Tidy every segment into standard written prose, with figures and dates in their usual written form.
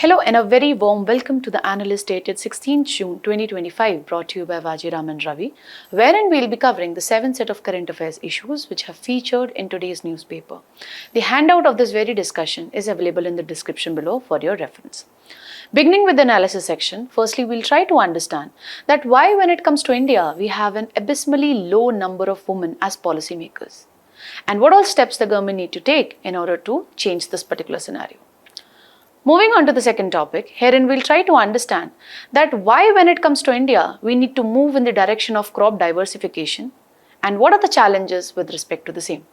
Hello and a very warm welcome to the Analyst dated 16 June 2025 brought to you by Vajiram and Ravi, wherein we'll be covering the 7 set of current affairs issues which have featured in today's newspaper. The handout of this very discussion is available in the description below for your reference. Beginning with the analysis section, firstly we'll try to understand that why when it comes to India, we have an abysmally low number of women as policymakers and what all steps the government need to take in order to change this particular scenario. Moving on to the second topic, herein we'll try to understand that why when it comes to India, we need to move in the direction of crop diversification and what are the challenges with respect to the same.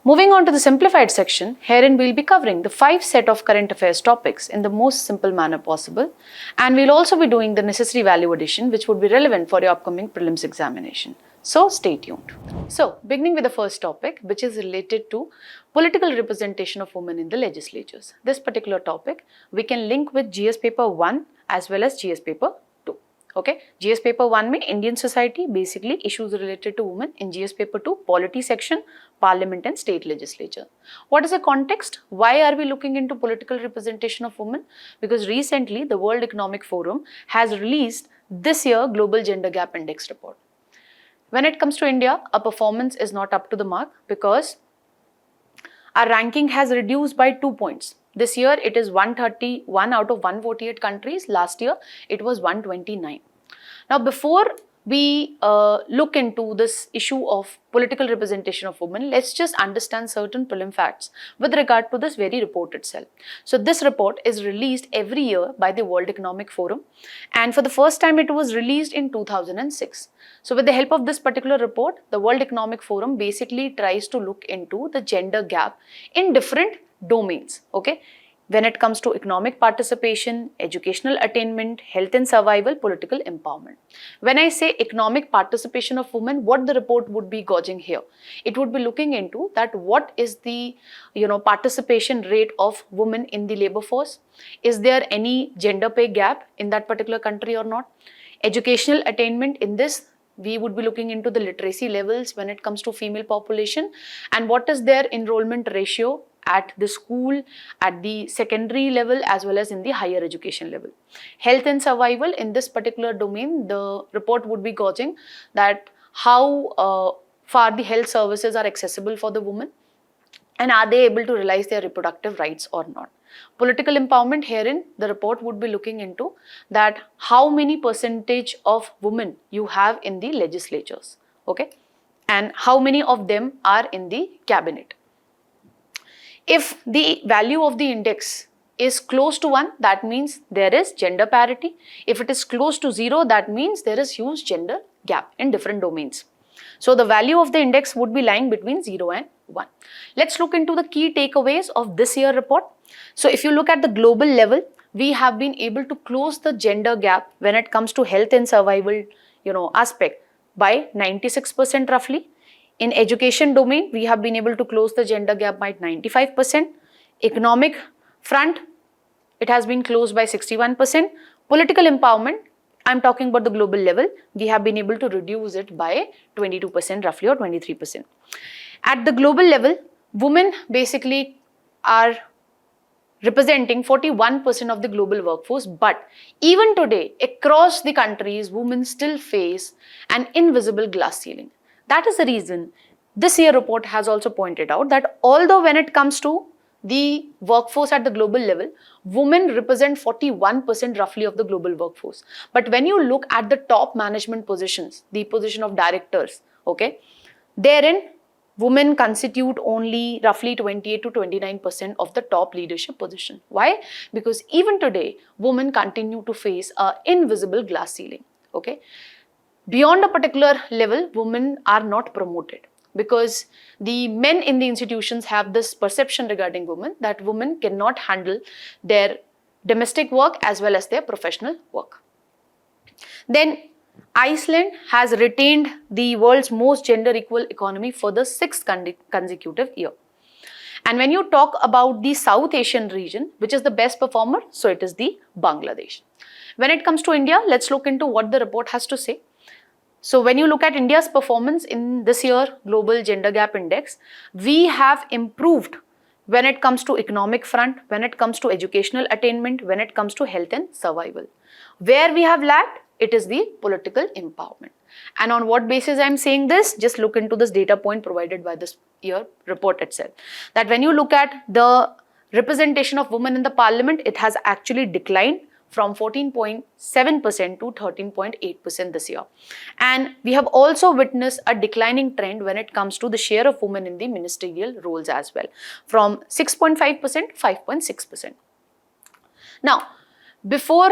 Moving on to the simplified section, herein we'll be covering the 5 set of current affairs topics in the most simple manner possible, and we'll also be doing the necessary value addition which would be relevant for your upcoming prelims examination. So stay tuned. So beginning with the first topic, which is related to political representation of women in the legislatures. This particular topic we can link with GS paper 1 as well as GS paper 2. Okay, GS paper 1 में Indian society, basically issues related to women. In GS paper 2, polity section, parliament and state legislature. What is the context? Why are we looking into political representation of women? Because recently the World Economic Forum has released this year Global Gender Gap Index report. When it comes to India, our performance is not up to the mark because our ranking has reduced by 2 points. This year it is 131 out of 148 countries. Last year it was 129. Now before we look into this issue of political representation of women, let's just understand certain prelim facts with regard to this very report itself. So this report is released every year by the World Economic Forum, and for the first time it was released in 2006. So with the help of this particular report, the World Economic Forum basically tries to look into the gender gap in different domains, okay? When it comes to economic participation, educational attainment, health and survival, political empowerment. When I say economic participation of women, what the report would be gauging here? It would be looking into that what is the participation rate of women in the labor force? Is there any gender pay gap in that particular country or not? Educational attainment, in this we would be looking into the literacy levels when it comes to female population and what is their enrollment ratio at the school, at the secondary level as well as in the higher education level. Health and survival, in this particular domain, the report would be gauging that how far the health services are accessible for the women and are they able to realize their reproductive rights or not. Political empowerment, herein the report would be looking into that how many percentage of women you have in the legislatures, okay, and how many of them are in the cabinet. If the value of the index is close to 1, that means there is gender parity. If it is close to 0, that means there is huge gender gap in different domains. So the value of the index would be lying between 0 and 1. Let's look into the key takeaways of this year report. So if you look at the global level, we have been able to close the gender gap when it comes to health and survival, aspect by 96% roughly. In education domain, we have been able to close the gender gap by 95%. Economic front, it has been closed by 61%. Political empowerment, I'm talking about the global level, we have been able to reduce it by 22% roughly or 23%. At the global level, women basically are representing 41% of the global workforce, but even today, across the countries, women still face an invisible glass ceiling. That is the reason this year report has also pointed out that although when it comes to the workforce at the global level, women represent 41% roughly of the global workforce. But when you look at the top management positions, the position of directors, okay, therein women constitute only roughly 28 to 29% of the top leadership position. Why? Because even today, women continue to face an invisible glass ceiling, okay. Beyond a particular level, women are not promoted because the men in the institutions have this perception regarding women that women cannot handle their domestic work as well as their professional work. Then Iceland has retained the world's most gender equal economy for the 6th consecutive year. And when you talk about the South Asian region, which is the best performer, so it is the Bangladesh. When it comes to India, let's look into what the report has to say. So when you look at India's performance in this year Global Gender Gap Index, we have improved when it comes to economic front, when it comes to educational attainment, when it comes to health and survival. Where we have lacked, it is the political empowerment. And on what basis I am saying this? Just look into this data point provided by this year report itself. That when you look at the representation of women in the parliament, it has actually declined from 14.7% to 13.8% this year. And we have also witnessed a declining trend when it comes to the share of women in the ministerial roles as well, from 6.5% to 5.6%. Now, before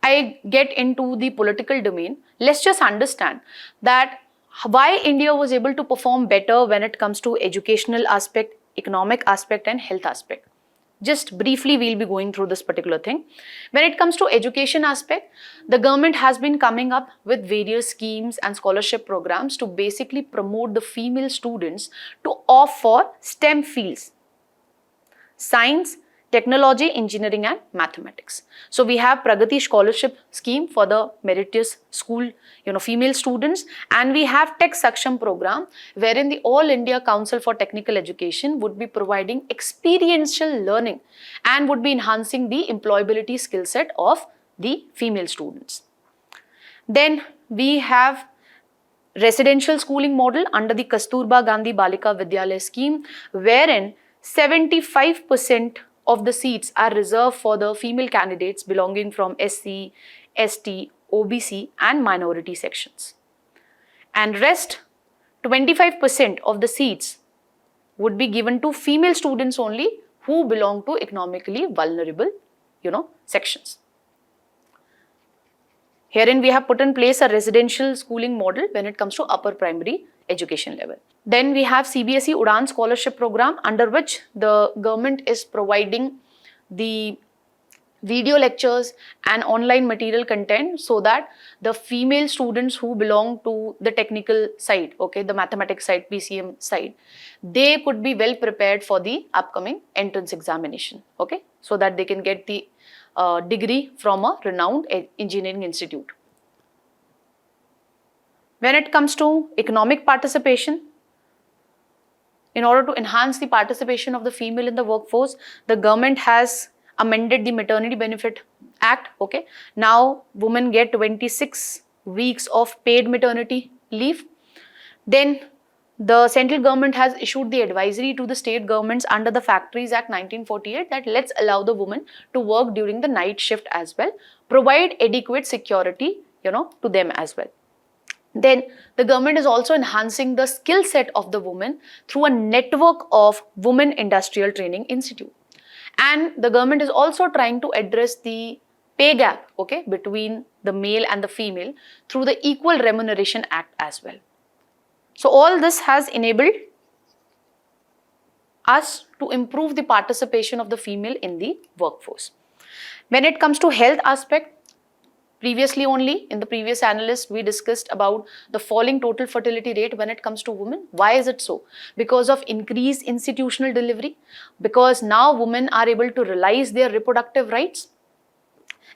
I get into the political domain, let's just understand that why India was able to perform better when it comes to educational aspect, economic aspect and health aspect. Just briefly, we'll be going through this particular thing. When it comes to education aspect, the government has been coming up with various schemes and scholarship programs to basically promote the female students to opt for STEM fields: science, technology, engineering and mathematics. So we have Pragati scholarship scheme for the meritorious school, female students, and we have Tech Saksham program, wherein the All India Council for Technical Education would be providing experiential learning and would be enhancing the employability skill set of the female students. Then we have residential schooling model under the Kasturba Gandhi Balika Vidyalaya scheme, wherein 75% of the seats are reserved for the female candidates belonging from SC, ST, OBC and minority sections. And rest 25% of the seats would be given to female students only who belong to economically vulnerable, sections. Herein we have put in place a residential schooling model when it comes to upper primary education level. Then we have CBSE Udan scholarship program, under which the government is providing the video lectures and online material content so that the female students who belong to the technical side, the mathematics side, PCM side, they could be well prepared for the upcoming entrance examination, so that they can get the degree from a renowned engineering institute. When it comes to economic participation, in order to enhance the participation of the female in the workforce, the government has amended the Maternity Benefit Act. Now women get 26 weeks of paid maternity leave. Then the central government has issued the advisory to the state governments under the Factories Act 1948 that let's allow the women to work during the night shift as well, provide adequate security, to them as well. Then the government is also enhancing the skill set of the women through a network of Women Industrial Training Institute. And the government is also trying to address the pay gap, between the male and the female through the Equal Remuneration Act as well. So all this has enabled us to improve the participation of the female in the workforce. When it comes to health aspect, previously only in the previous analyst, we discussed about the falling total fertility rate when it comes to women. Why is it so? Because of increased institutional delivery, because now women are able to realize their reproductive rights.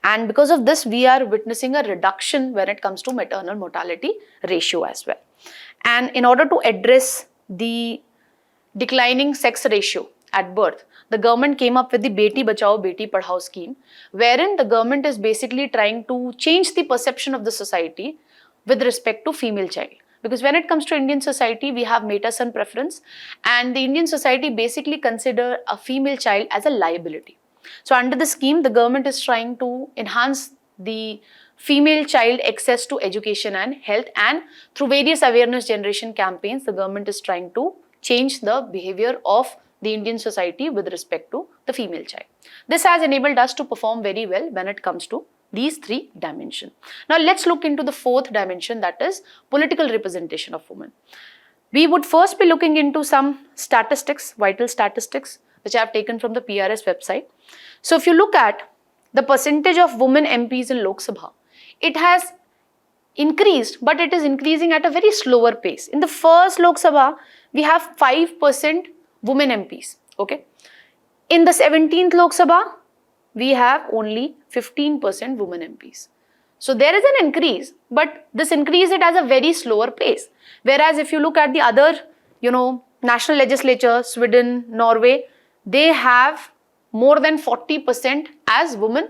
And because of this, we are witnessing a reduction when it comes to maternal mortality ratio as well. And in order to address the declining sex ratio at birth, the government came up with the Beti Bachao Beti Padhao scheme, wherein the government is basically trying to change the perception of the society with respect to female child. Because when it comes to Indian society, we have meta-son preference, and the Indian society basically consider a female child as a liability. So under the scheme, the government is trying to enhance the female child access to education and health, and through various awareness generation campaigns, the government is trying to change the behavior of the Indian society with respect to the female child. This has enabled us to perform very well when it comes to these three dimensions. Now let's look into the fourth dimension, that is political representation of women. We would first be looking into some statistics, vital statistics, which I have taken from the PRS website. So if you look at the percentage of women MPs in Lok Sabha, it has increased, but it is increasing at a very slower pace. In the first Lok Sabha, we have 5% women MPs, In the 17th Lok Sabha, we have only 15% women MPs. So there is an increase, but this increase it has a very slower pace. Whereas if you look at the other, national legislature, Sweden, Norway, they have more than 40% as women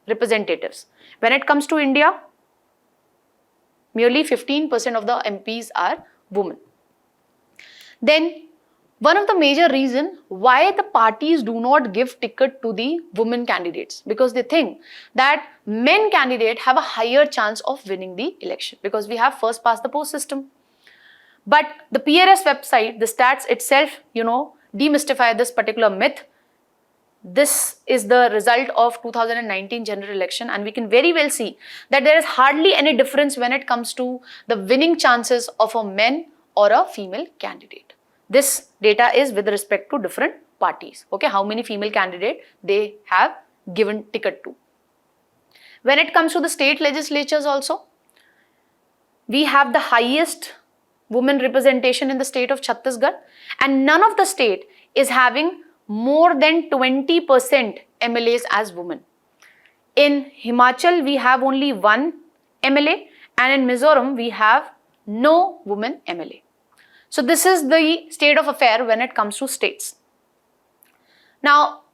representatives. When it comes to India, merely 15% of the MPs are women. Then one of the major reasons why the parties do not give ticket to the women candidates, because they think that men candidates have a higher chance of winning the election because we have first past the post system. But the PRS website, the stats itself, demystify this particular myth. This is the result of 2019 general election, and we can very well see that there is hardly any difference when it comes to the winning chances of a man or a female candidate. This data is with respect to different parties. Okay, how many female candidates they have given ticket to. When it comes to the state legislatures also, we have the highest women representation in the state of Chhattisgarh, and none of the state is having more than 20% MLAs as women. In Himachal, we have only one MLA, and in Mizoram, we have no woman MLA. So this is the state of affair when it comes to states. Now,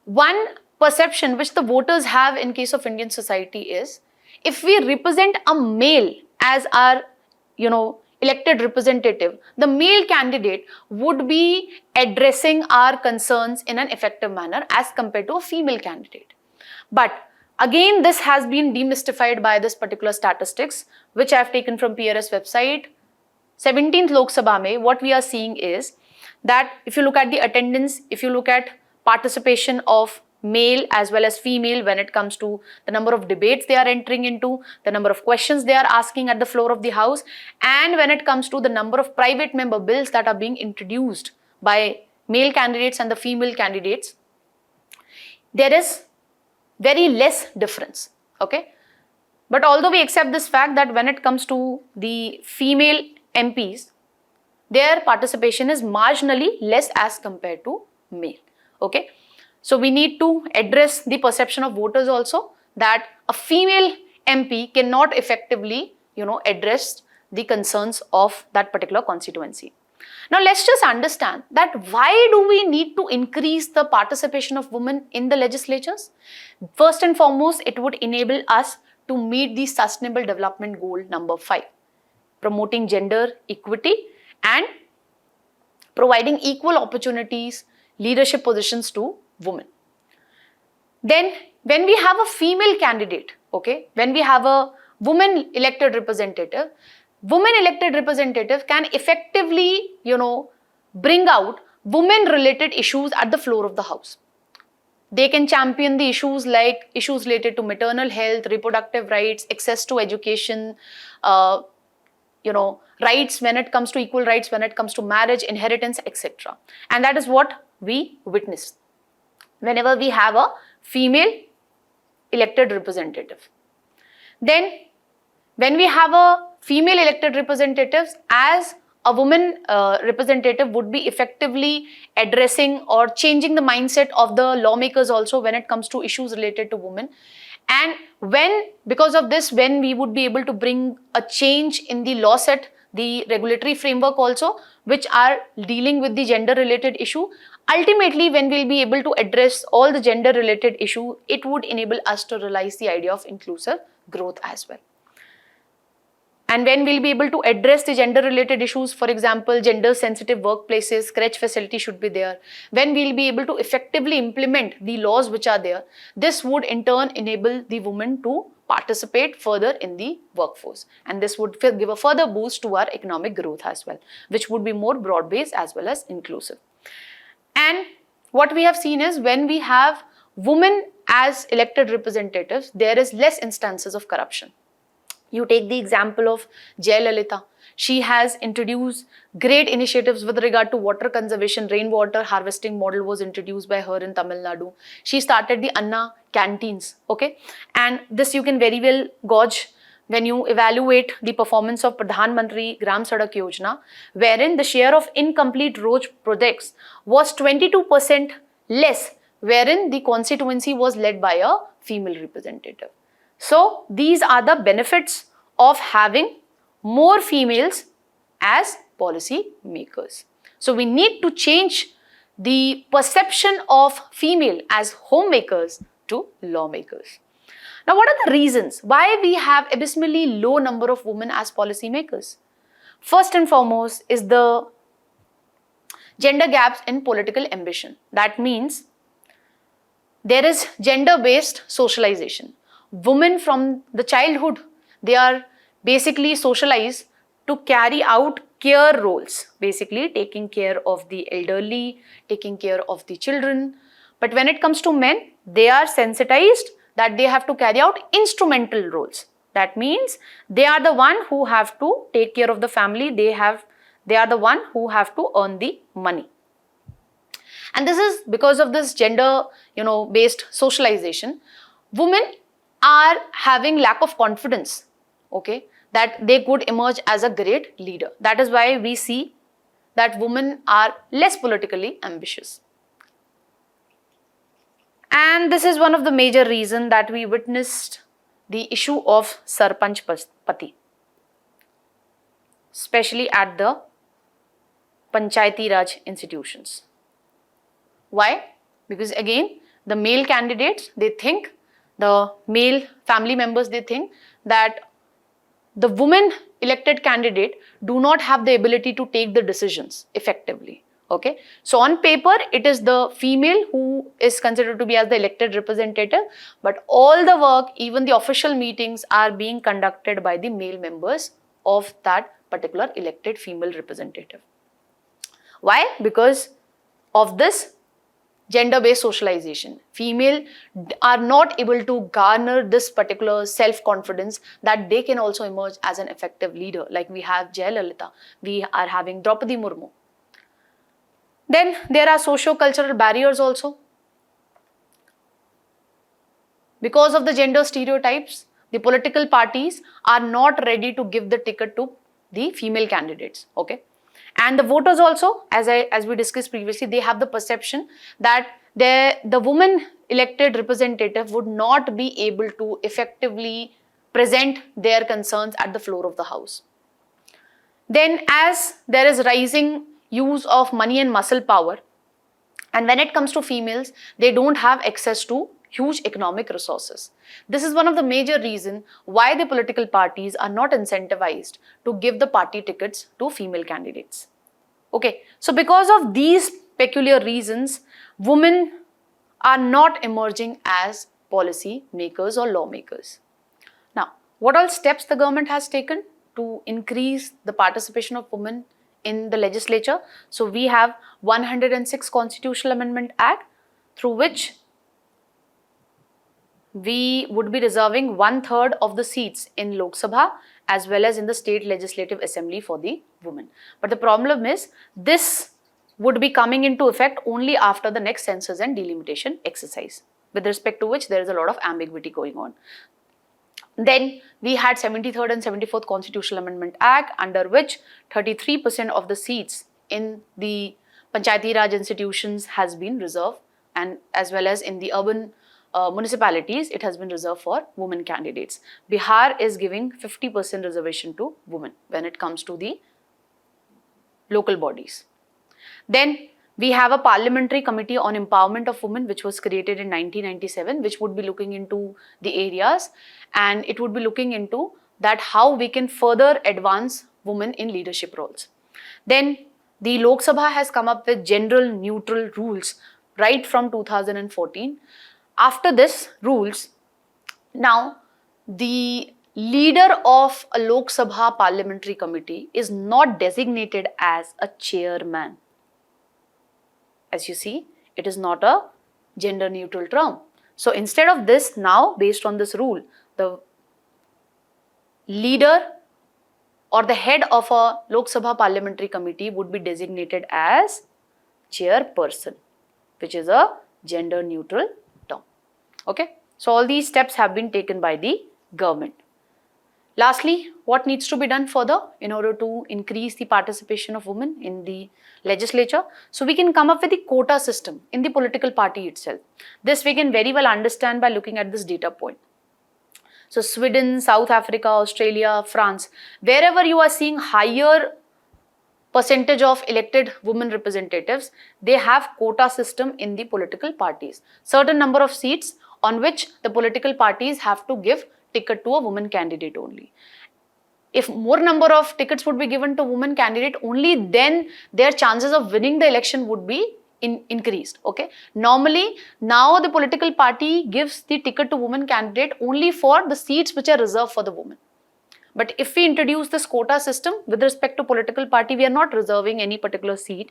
one perception which the voters have in case of Indian society is, if we represent a male as our, elected representative, the male candidate would be addressing our concerns in an effective manner as compared to a female candidate. But again, this has been demystified by this particular statistics, which I have taken from PRS website. 17th Lok Sabha mein, what we are seeing is that if you look at the attendance, if you look at participation of male as well as female when it comes to the number of debates they are entering into, the number of questions they are asking at the floor of the house, and when it comes to the number of private member bills that are being introduced by male candidates and the female candidates, there is very less difference. Okay, but although we accept this fact that when it comes to the female MPs, their participation is marginally less as compared to male. Okay, so we need to address the perception of voters also that a female MP cannot effectively, address the concerns of that particular constituency. Now let's just understand that why do we need to increase the participation of women in the legislatures? First and foremost, it would enable us to meet the Sustainable Development Goal number 5, promoting gender equity and providing equal opportunities, leadership positions to women. Then when we have a female candidate, okay, when we have a woman elected representative can effectively, bring out women related issues at the floor of the house. They can champion the issues like issues related to maternal health, reproductive rights, access to education, rights when it comes to equal rights, when it comes to marriage, inheritance, etc. And that is what we witness whenever we have a female elected representative. Then when we have a female elected representatives, as a woman representative would be effectively addressing or changing the mindset of the lawmakers also when it comes to issues related to women. And because of this, when we would be able to bring a change in the law set, the regulatory framework also, which are dealing with the gender related issue, ultimately when we'll be able to address all the gender related issue, it would enable us to realize the idea of inclusive growth as well. And when we'll be able to address the gender related issues, for example, gender sensitive workplaces, crèche facility should be there. When we'll be able to effectively implement the laws which are there, this would in turn enable the women to participate further in the workforce. And this would give a further boost to our economic growth as well, which would be more broad based as well as inclusive. And what we have seen is when we have women as elected representatives, there is less instances of corruption. You take the example of Jayalalitha. She has introduced great initiatives with regard to water conservation. Rainwater harvesting model was introduced by her in Tamil Nadu. She started the Anna canteens, okay? And this you can very well gauge when you evaluate the performance of Pradhan Mantri Gram Sadak Yojana, wherein the share of incomplete road projects was 22% less, wherein the constituency was led by a female representative. So these are the benefits of having more females as policy makers. So we need to change the perception of female as homemakers to lawmakers. Now, what are the reasons why we have abysmally low number of women as policymakers? First and foremost is the gender gaps in political ambition. That means there is gender-based socialization. Women from the childhood, they are basically socialized to carry out care roles, basically taking care of the elderly, taking care of the children. But when it comes to men, they are sensitized that they have to carry out instrumental roles. That means they are the one who have to take care of the family, they are the one who have to earn the money. And this is because of this gender, based socialization. Women are having lack of confidence, okay, that they could emerge as a great leader. That is why we see that women are less politically ambitious. And this is one of the major reasons that we witnessed the issue of Sarpanch Pati, especially at the Panchayati Raj institutions. Why? Because again, the male candidates, they think, the male family members, they think that the woman elected candidate do not have the ability to take the decisions effectively. Okay, so on paper, it is the female who is considered to be as the elected representative, but all the work, even the official meetings are being conducted by the male members of that particular elected female representative. Why? Because of this gender-based socialization. Female are not able to garner this particular self-confidence that they can also emerge as an effective leader. Like we have Jayalalitha, we are having Draupadi Murmu. Then there are socio-cultural barriers also. Because of the gender stereotypes, the political parties are not ready to give the ticket to the female candidates. Okay. And the voters also, as we discussed previously, they have the perception that the woman elected representative would not be able to effectively present their concerns at the floor of the house. Then as there is rising use of money and muscle power, and when it comes to females, they don't have access to huge economic resources. This is one of the major reasons why the political parties are not incentivized to give the party tickets to female candidates. Okay, so because of these peculiar reasons, women are not emerging as policy makers or lawmakers. Now, what all steps the government has taken to increase the participation of women in the legislature? So we have 106 Constitutional Amendment Act, through which we would be reserving 1/3 of the seats in Lok Sabha as well as in the State Legislative Assembly for the women. But the problem is, this would be coming into effect only after the next census and delimitation exercise, with respect to which there is a lot of ambiguity going on. Then we had 73rd and 74th Constitutional Amendment Act, under which 33% of the seats in the Panchayati Raj institutions has been reserved, and as well as in the urban municipalities, it has been reserved for women candidates. Bihar is giving 50% reservation to women when it comes to the local bodies. Then we have a Parliamentary Committee on Empowerment of Women, which was created in 1997, which would be looking into the areas, and it would be looking into that how we can further advance women in leadership roles. Then the Lok Sabha has come up with general neutral rules right from 2014. After this rules, now the leader of a Lok Sabha Parliamentary Committee is not designated as a chairman. As you see, it is not a gender neutral term. So instead of this, now based on this rule, the leader or the head of a Lok Sabha Parliamentary Committee would be designated as chairperson, which is a gender neutral term. Okay, so all these steps have been taken by the government. Lastly, what needs to be done further in order to increase the participation of women in the legislature? So we can come up with the quota system in the political party itself. This we can very well understand by looking at this data point. So Sweden, South Africa, Australia, France, wherever you are seeing higher percentage of elected women representatives, they have quota system in the political parties. Certain number of seats on which the political parties have to give ticket to a woman candidate only. If more number of tickets would be given to women candidate, only then their chances of winning the election would be increased. Okay. Normally, now the political party gives the ticket to women candidate only for the seats which are reserved for the women. But if we introduce this quota system with respect to political party, we are not reserving any particular seat.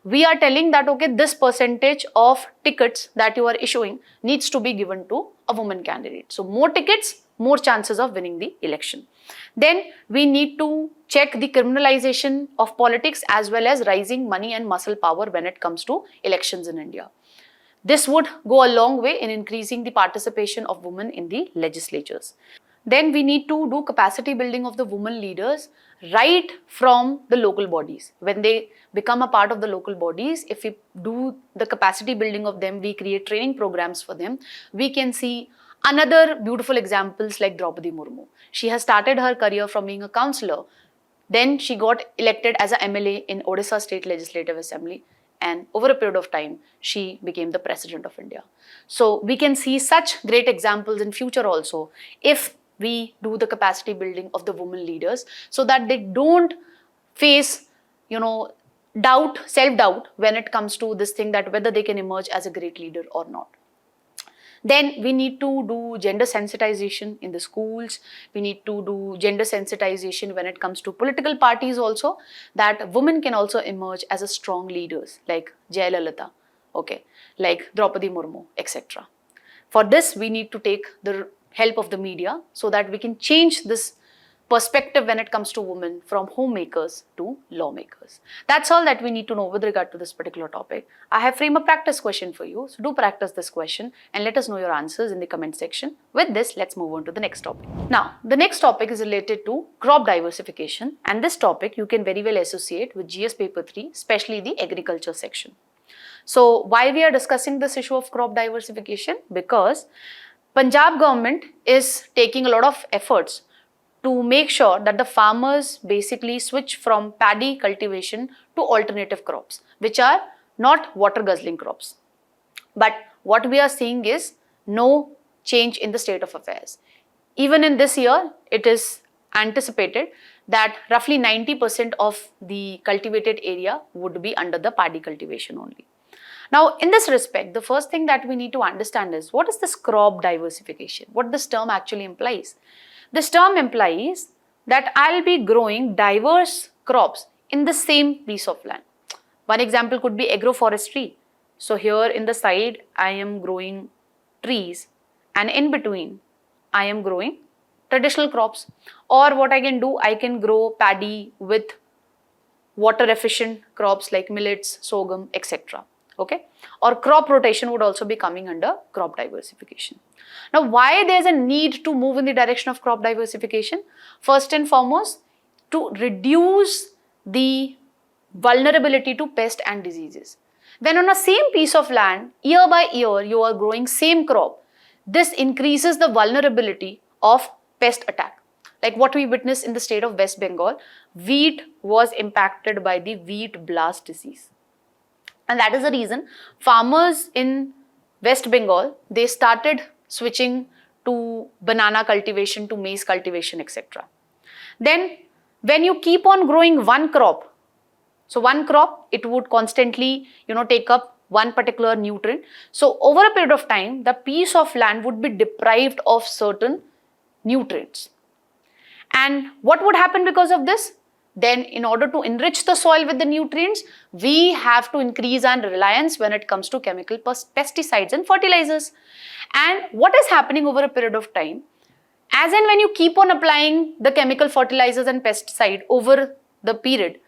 We are telling that, okay, this percentage of tickets that you are issuing needs to be given to a woman candidate. So more tickets, more chances of winning the election. Then we need to check the criminalization of politics as well as rising money and muscle power when it comes to elections in India. This would go a long way in increasing the participation of women in the legislatures. Then we need to do capacity building of the women leaders right from the local bodies. When they become a part of the local bodies, if we do the capacity building of them, we create training programs for them, we can see another beautiful examples like Draupadi Murmu. She has started her career from being a councillor. Then she got elected as a MLA in Odisha State Legislative Assembly. And over a period of time, she became the President of India. So we can see such great examples in future also if we do the capacity building of the women leaders so that they don't face, doubt, self-doubt when it comes to this thing that whether they can emerge as a great leader or not. Then we need to do gender sensitization in the schools. We need to do gender sensitization when it comes to political parties also, that women can also emerge as a strong leaders like Jayalalitha, okay, like Draupadi Murmu, etc. For this, we need to take the help of the media so that we can change this perspective when it comes to women from homemakers to lawmakers. That's all that we need to know with regard to this particular topic. I have framed a practice question for you. So do practice this question and let us know your answers in the comment section. With this, let's move on to the next topic. Now, the next topic is related to crop diversification, and this topic you can very well associate with GS paper 3, especially the agriculture section. So why we are discussing this issue of crop diversification? Because Punjab government is taking a lot of efforts to make sure that the farmers basically switch from paddy cultivation to alternative crops, which are not water guzzling crops. But what we are seeing is no change in the state of affairs. Even in this year, it is anticipated that roughly 90% of the cultivated area would be under the paddy cultivation only. Now, in this respect, the first thing that we need to understand is what is this crop diversification? What this term actually implies? This term implies that I'll be growing diverse crops in the same piece of land. One example could be agroforestry. So here in the side, I am growing trees, and in between, I am growing traditional crops. Or what I can do, I can grow paddy with water efficient crops like millets, sorghum, etc. Okay, or crop rotation would also be coming under crop diversification. Now, why there's a need to move in the direction of crop diversification? First and foremost, to reduce the vulnerability to pest and diseases. When on a same piece of land, year by year, you are growing same crop, this increases the vulnerability of pest attack. Like what we witnessed in the state of West Bengal, wheat was impacted by the wheat blast disease. And that is the reason farmers in West Bengal, they started switching to banana cultivation, to maize cultivation, etc. Then when you keep on growing one crop, so one crop, it would constantly, take up one particular nutrient. So over a period of time, the piece of land would be deprived of certain nutrients. And what would happen because of this? Then in order to enrich the soil with the nutrients, we have to increase our reliance when it comes to chemical pesticides and fertilizers. And what is happening over a period of time, as and when you keep on applying the chemical fertilizers and pesticide over the period,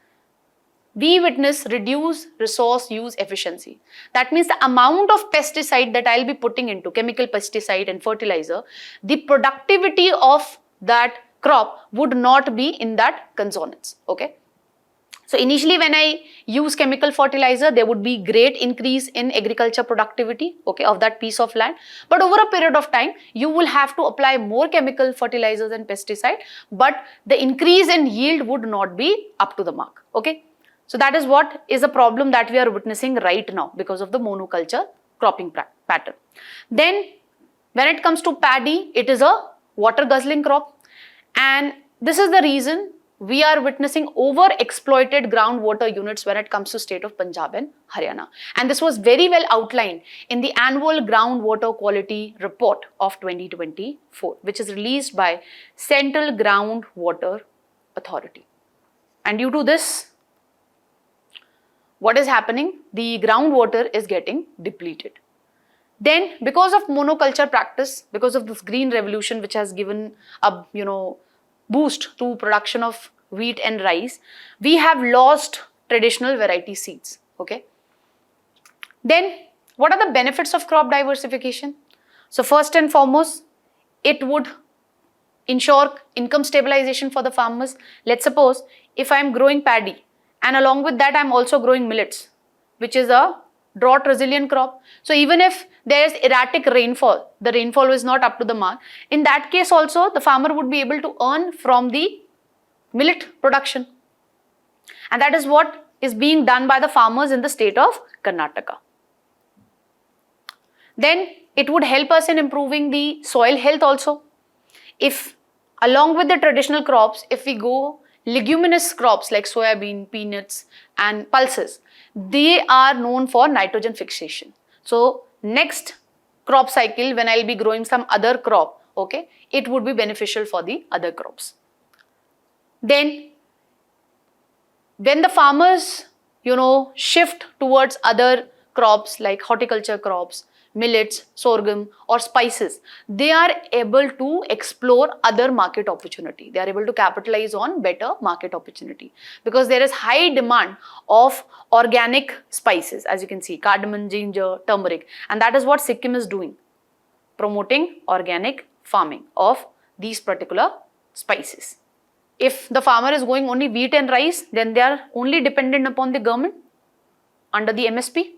we witness reduced resource use efficiency. That means the amount of pesticide that I'll be putting into chemical pesticide and fertilizer, the productivity of that crop would not be in that consonance. Okay. So initially when I use chemical fertilizer, there would be great increase in agriculture productivity, okay, of that piece of land. But over a period of time, you will have to apply more chemical fertilizers and pesticide, but the increase in yield would not be up to the mark. Okay. So that is what is a problem that we are witnessing right now because of the monoculture cropping pattern. Then when it comes to paddy, it is a water guzzling crop, and this is the reason we are witnessing over-exploited groundwater units when it comes to state of Punjab and Haryana. And this was very well outlined in the annual groundwater quality report of 2024, which is released by Central Groundwater Authority. And due to this, what is happening? The groundwater is getting depleted. Then, because of monoculture practice, because of this green revolution which has given a boost to production of wheat and rice, we have lost traditional variety seeds. Okay. Then, what are the benefits of crop diversification? So, first and foremost, it would ensure income stabilization for the farmers. Let's suppose if I am growing paddy and along with that I am also growing millets, which is a drought resilient crop. So even if there is erratic rainfall, the rainfall is not up to the mark, in that case also the farmer would be able to earn from the millet production. And that is what is being done by the farmers in the state of Karnataka. Then it would help us in improving the soil health also. If along with the traditional crops, if we go leguminous crops like soybean, peanuts and pulses, they are known for nitrogen fixation. So next crop cycle, when I'll be growing some other crop, okay, it would be beneficial for the other crops. Then when the farmers, shift towards other crops like horticulture crops, millets, sorghum or spices, they are able to explore other market opportunity. They are able to capitalize on better market opportunity because there is high demand of organic spices, as you can see, cardamom, ginger, turmeric, and that is what Sikkim is doing, promoting organic farming of these particular spices. If the farmer is going only wheat and rice, then they are only dependent upon the government under the MSP.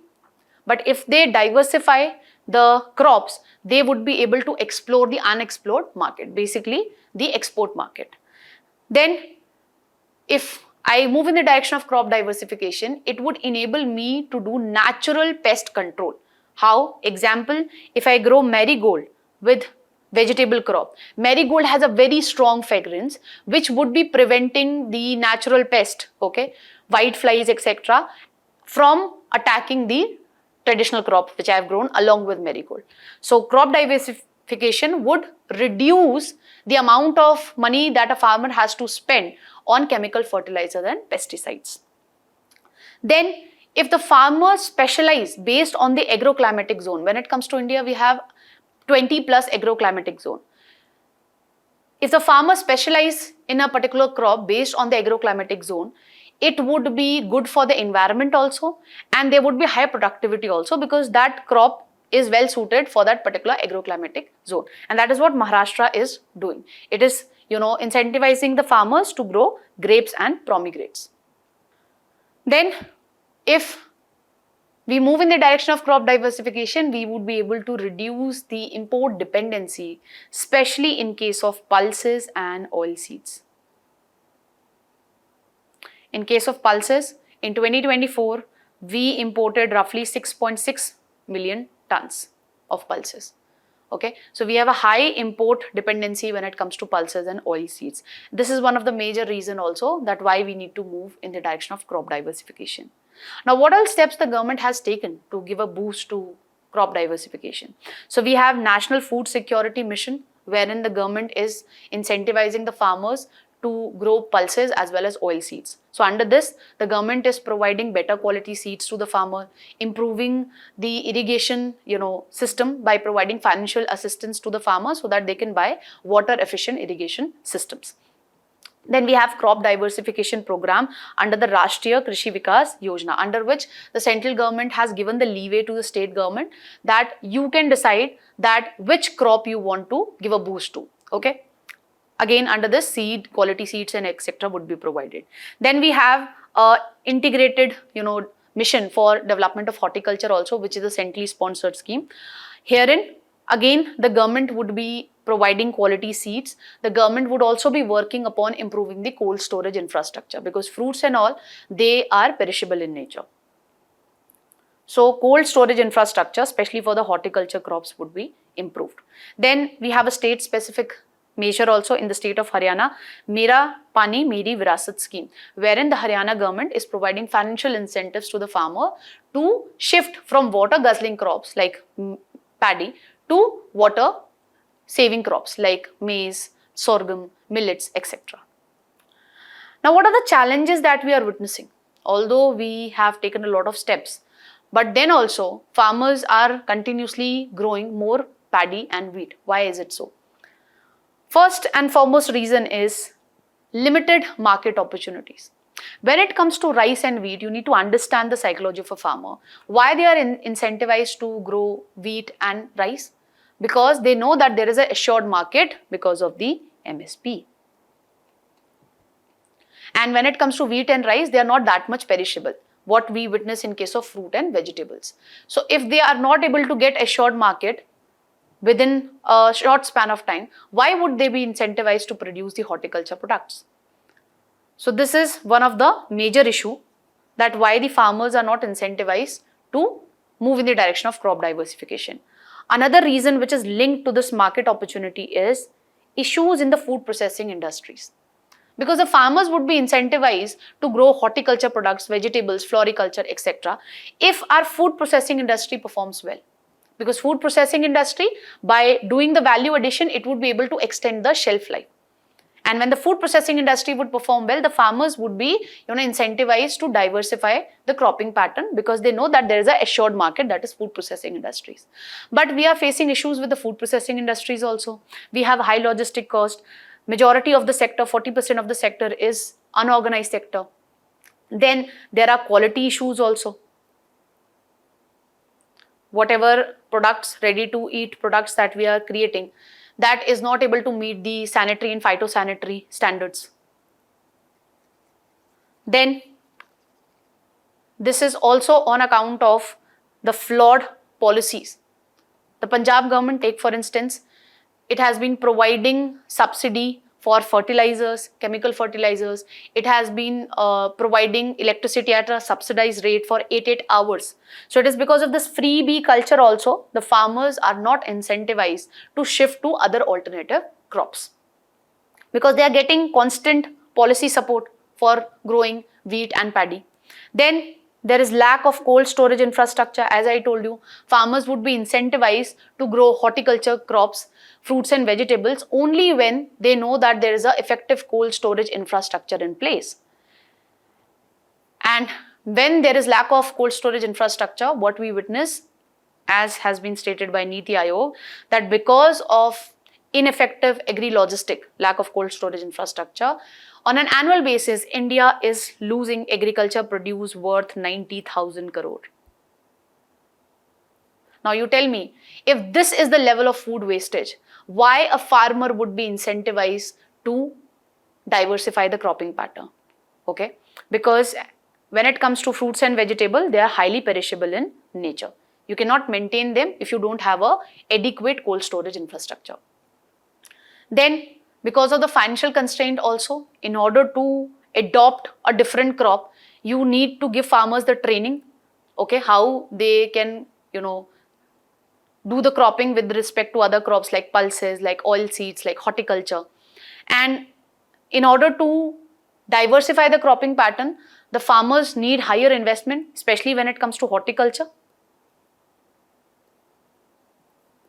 But if they diversify the crops, they would be able to explore the unexplored market, basically the export market. Then if I move in the direction of crop diversification, it would enable me to do natural pest control. How? Example, if I grow marigold with vegetable crop, marigold has a very strong fragrance which would be preventing the natural pest, okay, white flies, etc., from attacking the traditional crop which I have grown along with marigold. So crop diversification would reduce the amount of money that a farmer has to spend on chemical fertilizers and pesticides. Then if the farmers specialize based on the agroclimatic zone, when it comes to India we have 20 plus agroclimatic zone. If the farmers specialize in a particular crop based on the agroclimatic zone, it would be good for the environment also, and there would be high productivity also because that crop is well suited for that particular agroclimatic zone. And that is what Maharashtra is doing. It is, incentivizing the farmers to grow grapes and pomegranates. Then if we move in the direction of crop diversification, we would be able to reduce the import dependency, especially in case of pulses and oilseeds. In case of pulses, in 2024, we imported roughly 6.6 million tons of pulses. Okay, so we have a high import dependency when it comes to pulses and oilseeds. This is one of the major reasons also that why we need to move in the direction of crop diversification. Now, what all steps the government has taken to give a boost to crop diversification? So we have National Food Security Mission, wherein the government is incentivizing the farmers to grow pulses as well as oilseeds. So under this, the government is providing better quality seeds to the farmer, improving the irrigation, system by providing financial assistance to the farmer so that they can buy water efficient irrigation systems. Then we have crop diversification program under the Rashtriya Krishi Vikas Yojana, under which the central government has given the leeway to the state government that you can decide that which crop you want to give a boost to. Okay. Again, under this, seed, quality seeds and etc. would be provided. Then we have a integrated, mission for development of horticulture also, which is a centrally sponsored scheme. Herein, again, the government would be providing quality seeds, the government would also be working upon improving the cold storage infrastructure, because fruits and all, they are perishable in nature. So cold storage infrastructure, especially for the horticulture crops, would be improved. Then we have a state specific measure also in the state of Haryana, Mera Pani Meri Virasat scheme, wherein the Haryana government is providing financial incentives to the farmer to shift from water guzzling crops like paddy to water saving crops like maize, sorghum, millets, etc. Now, what are the challenges that we are witnessing? Although we have taken a lot of steps, but then also farmers are continuously growing more paddy and wheat. Why is it so? First and foremost reason is limited market opportunities. When it comes to rice and wheat, you need to understand the psychology of a farmer. Why they are incentivized to grow wheat and rice? Because they know that there is an assured market because of the MSP. And when it comes to wheat and rice, they are not that much perishable, what we witness in case of fruit and vegetables. So if they are not able to get assured market within a short span of time, why would they be incentivized to produce the horticulture products? So this is one of the major issue, that why the farmers are not incentivized to move in the direction of crop diversification. Another reason which is linked to this market opportunity is issues in the food processing industries. Because the farmers would be incentivized to grow horticulture products, vegetables, floriculture, etc. if our food processing industry performs well. Because food processing industry, by doing the value addition, it would be able to extend the shelf life. And when the food processing industry would perform well, the farmers would be incentivized to diversify the cropping pattern, because they know that there is an assured market, that is food processing industries. But we are facing issues with the food processing industries also. We have high logistic cost. Majority of the sector, 40% of the sector is unorganized sector. Then there are quality issues also. Whatever products, ready to eat products that we are creating, that is not able to meet the sanitary and phytosanitary standards. Then this is also on account of the flawed policies. The Punjab government, take for instance, it has been providing subsidy for fertilizers, chemical fertilizers. It has been providing electricity at a subsidized rate for 8 hours. So it is because of this freebie culture also, the farmers are not incentivized to shift to other alternative crops, because they are getting constant policy support for growing wheat and paddy. Then there is lack of cold storage infrastructure. As I told you, farmers would be incentivized to grow horticulture crops, fruits and vegetables only when they know that there is an effective cold storage infrastructure in place. And when there is lack of cold storage infrastructure, what we witness, as has been stated by Niti Aayog, that because of ineffective agri-logistic, lack of cold storage infrastructure, on an annual basis, India is losing agriculture produce worth 90,000 crore. Now you tell me, if this is the level of food wastage, why a farmer would be incentivized to diversify the cropping pattern? Okay, because when it comes to fruits and vegetables, they are highly perishable in nature. You cannot maintain them if you don't have a adequate cold storage infrastructure. Then, because of the financial constraint also, in order to adopt a different crop, you need to give farmers the training, okay, how they can, do the cropping with respect to other crops like pulses, like oil seeds, like horticulture. And in order to diversify the cropping pattern, the farmers need higher investment, especially when it comes to horticulture.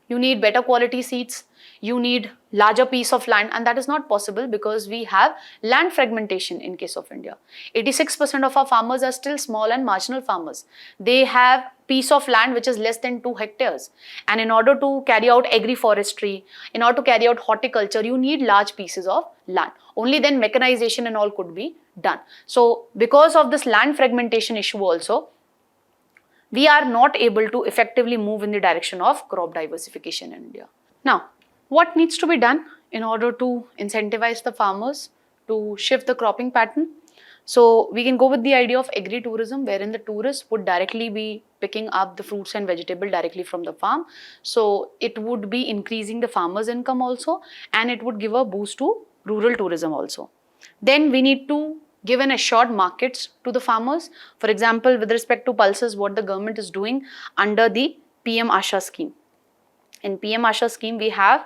You need better quality seeds, you need larger piece of land, and that is not possible because we have land fragmentation in case of India. 86% of our farmers are still small and marginal farmers. They have piece of land which is less than 2 hectares. And in order to carry out agri-forestry, in order to carry out horticulture, you need large pieces of land. Only then mechanization and all could be done. So because of this land fragmentation issue also, we are not able to effectively move in the direction of crop diversification in India. Now, what needs to be done in order to incentivize the farmers to shift the cropping pattern? So we can go with the idea of agri-tourism, wherein the tourists would directly be picking up the fruits and vegetable directly from the farm. So it would be increasing the farmers' income also, and it would give a boost to rural tourism also. Then we need to give an assured markets to the farmers. For example, with respect to pulses, what the government is doing under the PM Asha scheme. In PM Asha scheme, we have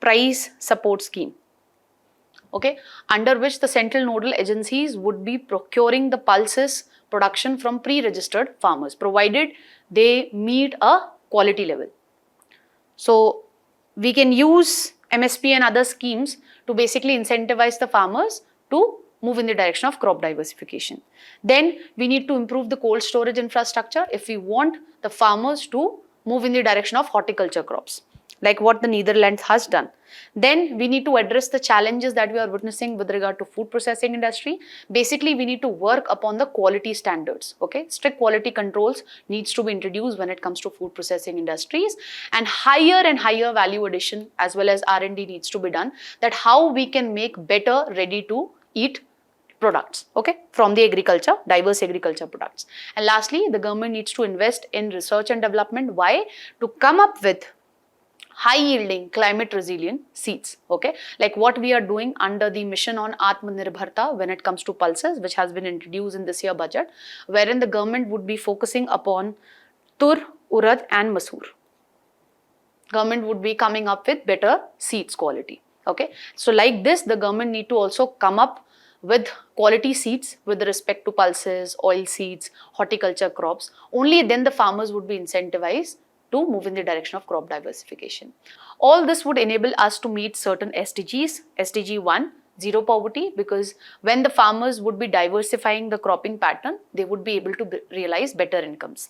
price support scheme, okay, under which the central nodal agencies would be procuring the pulses production from pre-registered farmers, provided they meet a quality level. So we can use MSP and other schemes to basically incentivize the farmers to move in the direction of crop diversification. Then we need to improve the cold storage infrastructure if we want the farmers to move in the direction of horticulture crops, like what the Netherlands has done. Then we need to address the challenges that we are witnessing with regard to food processing industry. Basically, we need to work upon the quality standards. Okay, strict quality controls needs to be introduced when it comes to food processing industries, and higher value addition as well as R&D needs to be done. That how we can make better ready to eat products, okay, from the agriculture, diverse agriculture products. And lastly, the government needs to invest in research and development. Why? To come up with high yielding climate resilient seeds, okay, like what we are doing under the mission on Atmanirbharta when it comes to pulses, which has been introduced in this year budget, wherein the government would be focusing upon tur, urad and masoor. Government would be coming up with better seeds quality, okay. So like this, the government need to also come up with quality seeds with respect to pulses, oil seeds, horticulture crops. Only then the farmers would be incentivized to move in the direction of crop diversification. All this would enable us to meet certain SDGs. SDG 1, zero poverty, because when the farmers would be diversifying the cropping pattern, they would be able to realize better incomes.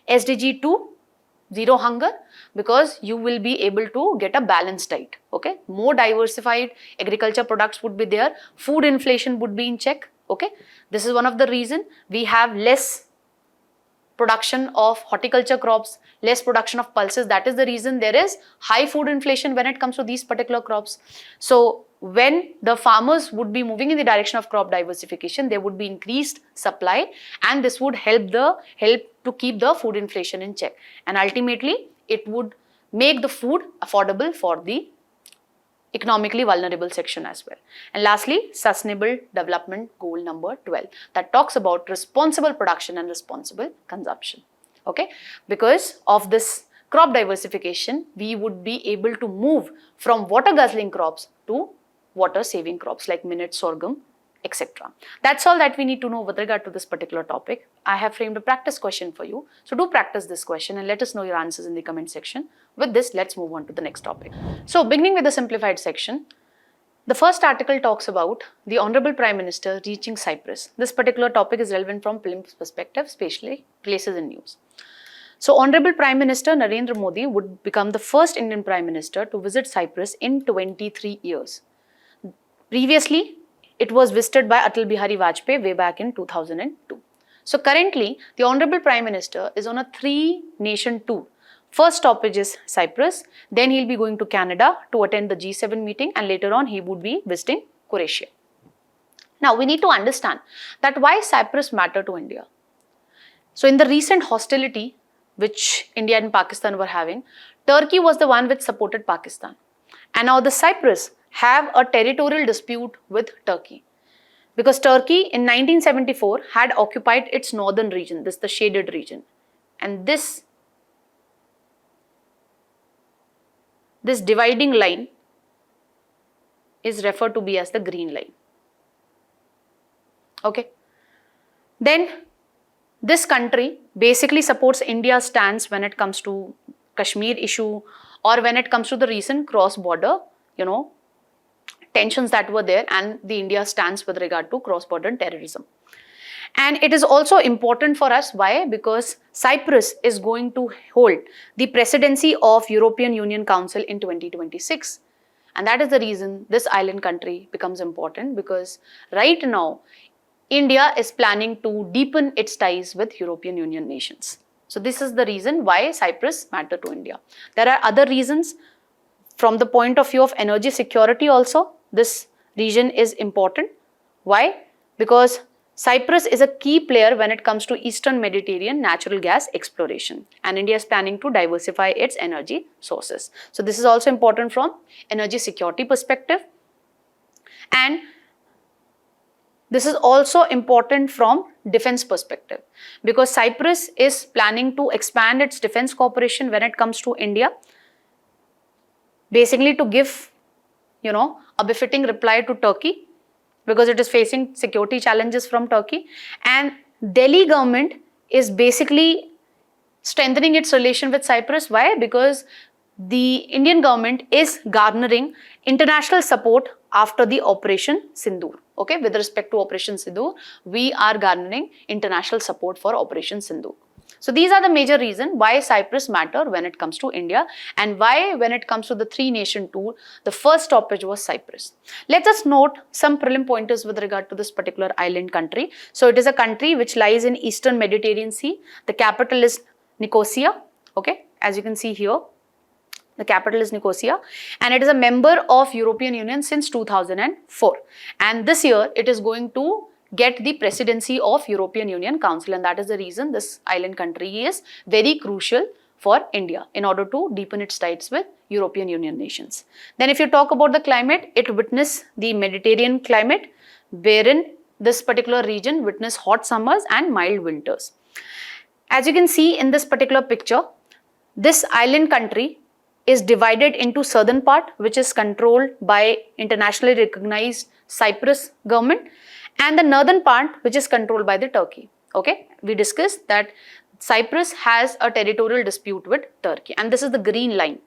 SDG 2, zero hunger, because you will be able to get a balanced diet, okay. More diversified agriculture products would be there, food inflation would be in check, okay. This is one of the reason we have less production of horticulture crops, less production of pulses. That is the reason there is high food inflation when it comes to these particular crops. So when the farmers would be moving in the direction of crop diversification, there would be increased supply, and this would help to keep the food inflation in check, and ultimately it would make the food affordable for the economically vulnerable section as well. And lastly, sustainable development goal number 12, that talks about responsible production and responsible consumption, okay. Because of this crop diversification, we would be able to move from water guzzling crops to water saving crops like millet, sorghum, etc. That's all that we need to know with regard to this particular topic. I have framed a practice question for you. So do practice this question and let us know your answers in the comment section. With this, let's move on to the next topic. So beginning with the simplified section, the first article talks about the Honorable Prime Minister reaching Cyprus. This particular topic is relevant from prelims perspective, especially places in news. So Honorable Prime Minister Narendra Modi would become the first Indian Prime Minister to visit Cyprus in 23 years. Previously, it was visited by Atal Bihari Vajpayee way back in 2002. So currently, the Honorable Prime Minister is on a 3-nation tour. First stoppage is Cyprus, then he'll be going to Canada to attend the G7 meeting, and later on he would be visiting Croatia. Now we need to understand that why Cyprus matter to India. So in the recent hostility which India and Pakistan were having, Turkey was the one which supported Pakistan. And now the Cyprus have a territorial dispute with Turkey, because Turkey in 1974 had occupied its northern region, this is the shaded region, and this dividing line is referred to be as the green line, okay. Then this country basically supports India's stance when it comes to Kashmir issue, or when it comes to the recent cross-border, tensions that were there, and the India stance with regard to cross-border terrorism. And it is also important for us. Why? Because Cyprus is going to hold the presidency of European Union Council in 2026. And that is the reason this island country becomes important, because right now, India is planning to deepen its ties with European Union nations. So this is the reason why Cyprus matter to India. There are other reasons. From the point of view of energy security also, this region is important. Why? Because Cyprus is a key player when it comes to Eastern Mediterranean natural gas exploration, and India is planning to diversify its energy sources. So this is also important from energy security perspective, and this is also important from defense perspective, because Cyprus is planning to expand its defense cooperation when it comes to India, basically to give, a befitting reply to Turkey, because it is facing security challenges from Turkey. And Delhi government is basically strengthening its relation with Cyprus. Why? Because the Indian government is garnering international support after the Operation Sindoor. Okay, with respect to Operation Sindoor, we are garnering international support for Operation Sindoor. So these are the major reasons why Cyprus matter when it comes to India, and why when it comes to the three-nation tour, the first stoppage was Cyprus. Let us note some prelim pointers with regard to this particular island country. So it is a country which lies in Eastern Mediterranean Sea. The capital is Nicosia. Okay, as you can see here, the capital is Nicosia, and it is a member of European Union since 2004. And this year it is going to get the presidency of European Union Council, and that is the reason this island country is very crucial for India in order to deepen its ties with European Union nations. Then if you talk about the climate, it witnessed the Mediterranean climate, wherein this particular region witnessed hot summers and mild winters. As you can see in this particular picture, this island country is divided into southern part, which is controlled by internationally recognized Cyprus government, and the northern part, which is controlled by the Turkey. Okay, we discussed that Cyprus has a territorial dispute with Turkey, and this is the green line,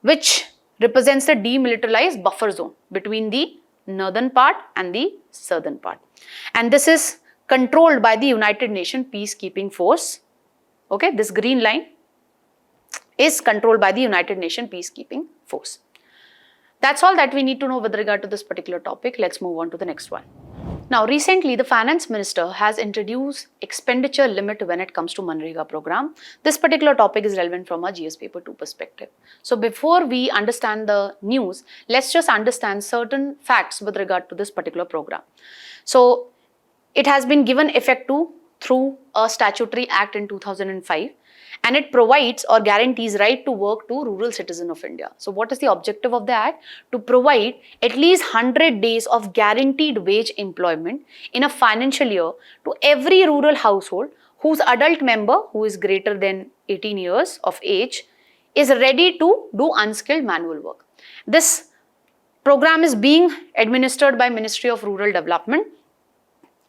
which represents the demilitarized buffer zone between the northern part and the southern part. And this is controlled by the United Nations Peacekeeping Force. Okay, this green line is controlled by the United Nations Peacekeeping Force. That's all that we need to know with regard to this particular topic. Let's move on to the next one. Now, recently the Finance Minister has introduced expenditure limit when it comes to MGNREGA program. This particular topic is relevant from a GS paper 2 perspective. So before we understand the news, let's just understand certain facts with regard to this particular program. So it has been given effect to through a statutory act in 2005. And it provides or guarantees right to work to rural citizen of India. So what is the objective of the act? To provide at least 100 days of guaranteed wage employment in a financial year to every rural household whose adult member who is greater than 18 years of age is ready to do unskilled manual work. This program is being administered by Ministry of Rural Development,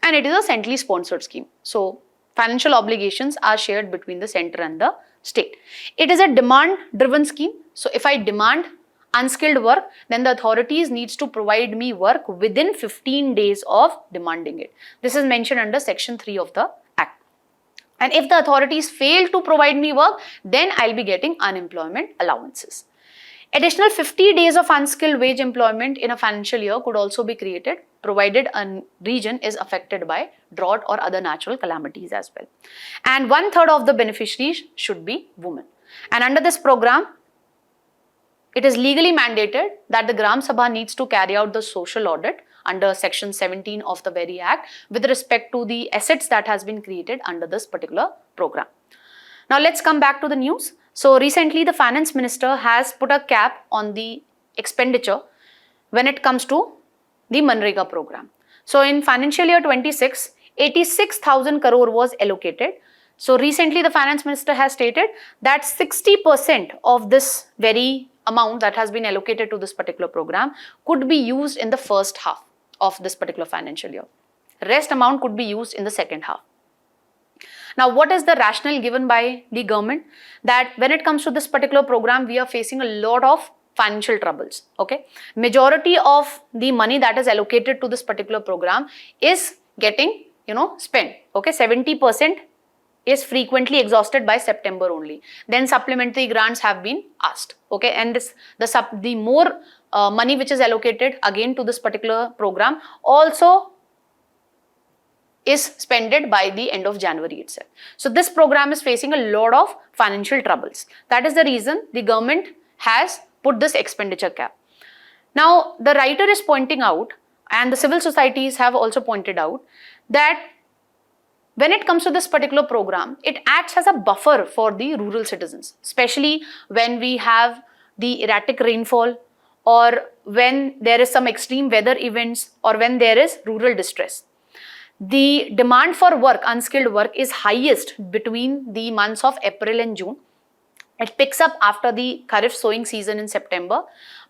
and it is a centrally sponsored scheme. So financial obligations are shared between the center and the state. It is a demand-driven scheme. So if I demand unskilled work, then the authorities needs to provide me work within 15 days of demanding it. This is mentioned under section 3 of the act. And if the authorities fail to provide me work, then I'll be getting unemployment allowances. Additional 50 days of unskilled wage employment in a financial year could also be created, provided a region is affected by drought or other natural calamities as well. And 1/3 of the beneficiaries should be women. And under this program, it is legally mandated that the Gram Sabha needs to carry out the social audit under section 17 of the very act with respect to the assets that has been created under this particular program. Now let's come back to the news. So recently the Finance Minister has put a cap on the expenditure when it comes to the MGNREGA program. So in financial year 26, 86,000 crore was allocated. So recently the Finance Minister has stated that 60% of this very amount that has been allocated to this particular program could be used in the first half of this particular financial year. Rest amount could be used in the second half. Now, what is the rationale given by the government? That when it comes to this particular program, we are facing a lot of financial troubles. Okay, majority of the money that is allocated to this particular program is getting, spent. Okay, 70% is frequently exhausted by September only. Then supplementary grants have been asked. Okay, and the more money which is allocated again to this particular program also is spended by the end of January itself. So this program is facing a lot of financial troubles. That is the reason the government has put this expenditure cap. Now the writer is pointing out, and the civil societies have also pointed out, that when it comes to this particular program, it acts as a buffer for the rural citizens, especially when we have the erratic rainfall or when there is some extreme weather events or when there is rural distress. The demand for work, unskilled work, is highest between the months of April and June. It picks up after the Kharif sowing season in September,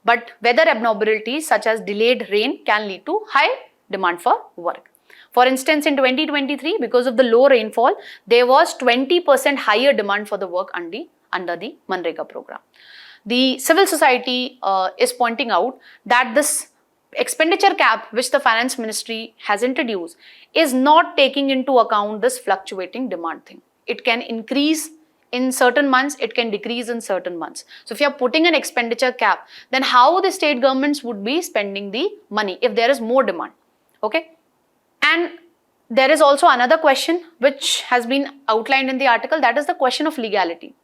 but weather abnormalities such as delayed rain can lead to high demand for work. For instance, in 2023, because of the low rainfall, there was 20% higher demand for the work under the MGNREGA program. The civil society is pointing out that this expenditure cap which the finance ministry has introduced is not taking into account this fluctuating demand thing. It can increase in certain months, it can decrease in certain months. So if you are putting an expenditure cap, then how the state governments would be spending the money if there is more demand? Okay. And there is also another question which has been outlined in the article, that is the question of legality.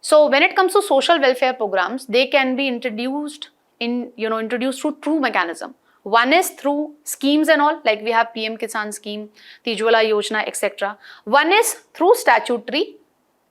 So when it comes to social welfare programs, they can be introduced through two mechanism. One is through schemes and all, like we have PM Kisan scheme, Tijwala Yojana, etc. One is through statutory